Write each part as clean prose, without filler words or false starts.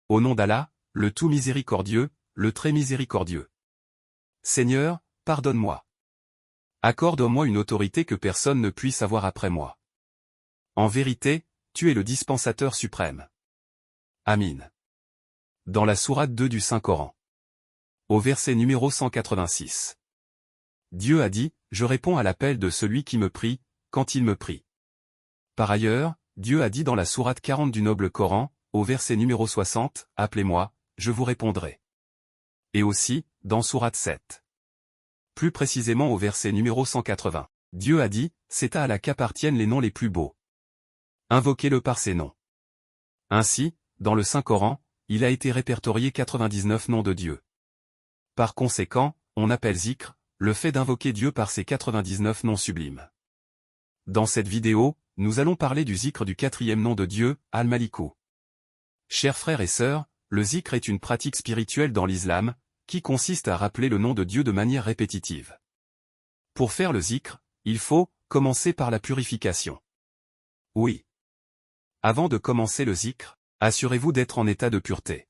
Au nom d'Allah, le tout miséricordieux, le très miséricordieux. Seigneur, pardonne-moi. Accorde-moi une autorité que personne ne puisse avoir après moi. En vérité, tu es le dispensateur suprême. Amin. Dans la sourate 2 du Saint-Coran. Au verset numéro 186. Dieu a dit, je réponds à l'appel de celui qui me prie, quand il me prie. Par ailleurs, Dieu a dit dans la sourate 40 du noble Coran, au verset numéro 60, appelez-moi, je vous répondrai. Et aussi, dans sourate 7. Plus précisément au verset numéro 180. Dieu a dit, c'est à Allah qu'appartiennent les noms les plus beaux. Invoquez-le par ces noms. Ainsi, dans le Saint-Coran, il a été répertorié 99 noms de Dieu. Par conséquent, on appelle zikr, le fait d'invoquer Dieu par ses 99 noms sublimes. Dans cette vidéo, nous allons parler du zikr du quatrième nom de Dieu, Al-Maliku. Chers frères et sœurs, le zikr est une pratique spirituelle dans l'islam, qui consiste à rappeler le nom de Dieu de manière répétitive. Pour faire le zikr, il faut commencer par la purification. Oui. Avant de commencer le zikr, assurez-vous d'être en état de pureté.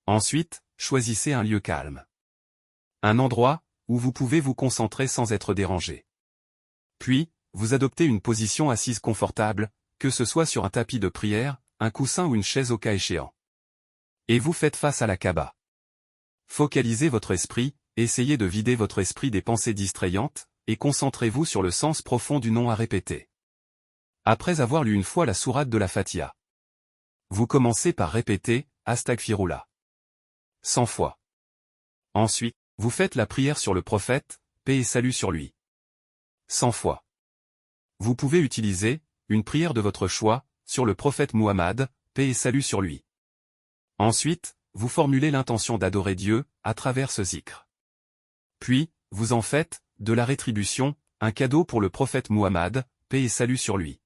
Ensuite, choisissez un lieu calme. Un endroit où vous pouvez vous concentrer sans être dérangé. Puis, vous adoptez une position assise confortable, que ce soit sur un tapis de prière, un coussin ou une chaise au cas échéant. Et vous faites face à la Kaaba. Focalisez votre esprit, essayez de vider votre esprit des pensées distrayantes, et concentrez-vous sur le sens profond du nom à répéter. Après avoir lu une fois la sourate de la Fatiha, vous commencez par répéter « Astaghfirullah » 100 fois. Ensuite, vous faites la prière sur le prophète, paix et salut sur lui. 100 fois. Vous pouvez utiliser une prière de votre choix sur le prophète Muhammad, paix et salut sur lui. Ensuite, vous formulez l'intention d'adorer Dieu à travers ce zikr. Puis, vous en faites de la rétribution un cadeau pour le prophète Muhammad, paix et salut sur lui.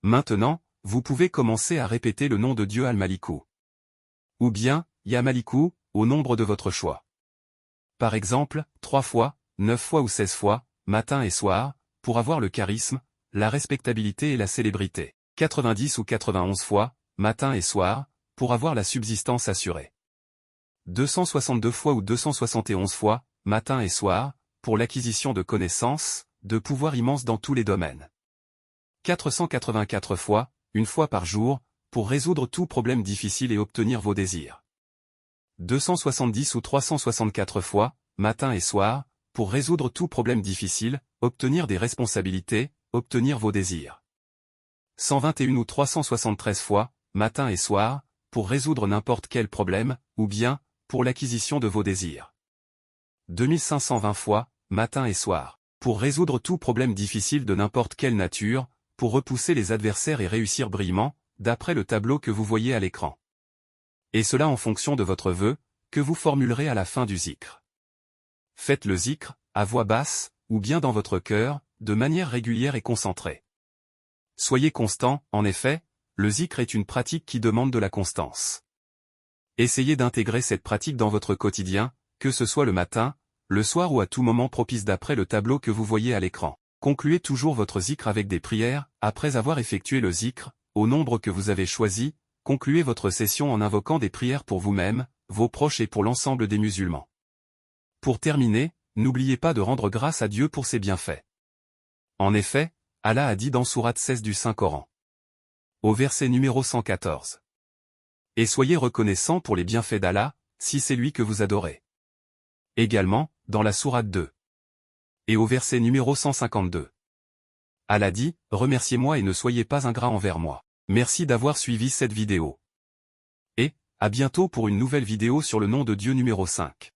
Maintenant, vous pouvez commencer à répéter le nom de Dieu Al-Maliku. Ou bien, Ya Maliku, au nombre de votre choix. Par exemple, 3 fois, 9 fois ou 16 fois, matin et soir, pour avoir le charisme, la respectabilité et la célébrité. 90 ou 91 fois, matin et soir, pour avoir la subsistance assurée. 262 fois ou 271 fois, matin et soir, pour l'acquisition de connaissances, de pouvoirs immenses dans tous les domaines. 484 fois, une fois par jour, pour résoudre tout problème difficile et obtenir vos désirs. 270 ou 364 fois, matin et soir, pour résoudre tout problème difficile, obtenir des responsabilités, obtenir vos désirs. 121 ou 373 fois, matin et soir, pour résoudre n'importe quel problème, ou bien, pour l'acquisition de vos désirs. 2520 fois, matin et soir, pour résoudre tout problème difficile de n'importe quelle nature, pour repousser les adversaires et réussir brillamment, d'après le tableau que vous voyez à l'écran. Et cela en fonction de votre vœu, que vous formulerez à la fin du zikr. Faites le zikr, à voix basse, ou bien dans votre cœur, de manière régulière et concentrée. Soyez constant, en effet, le zikr est une pratique qui demande de la constance. Essayez d'intégrer cette pratique dans votre quotidien, que ce soit le matin, le soir ou à tout moment propice d'après le tableau que vous voyez à l'écran. Concluez toujours votre zikr avec des prières, après avoir effectué le zikr, au nombre que vous avez choisi, concluez votre session en invoquant des prières pour vous-même, vos proches et pour l'ensemble des musulmans. Pour terminer, n'oubliez pas de rendre grâce à Dieu pour ses bienfaits. En effet, Allah a dit dans sourate 16 du Saint-Coran. Au verset numéro 114. Et soyez reconnaissants pour les bienfaits d'Allah, si c'est lui que vous adorez. Également, dans la sourate 2. Et au verset numéro 152. Allah dit, remerciez-moi et ne soyez pas ingrats envers moi. Merci d'avoir suivi cette vidéo. Et, à bientôt pour une nouvelle vidéo sur le nom de Dieu numéro 5.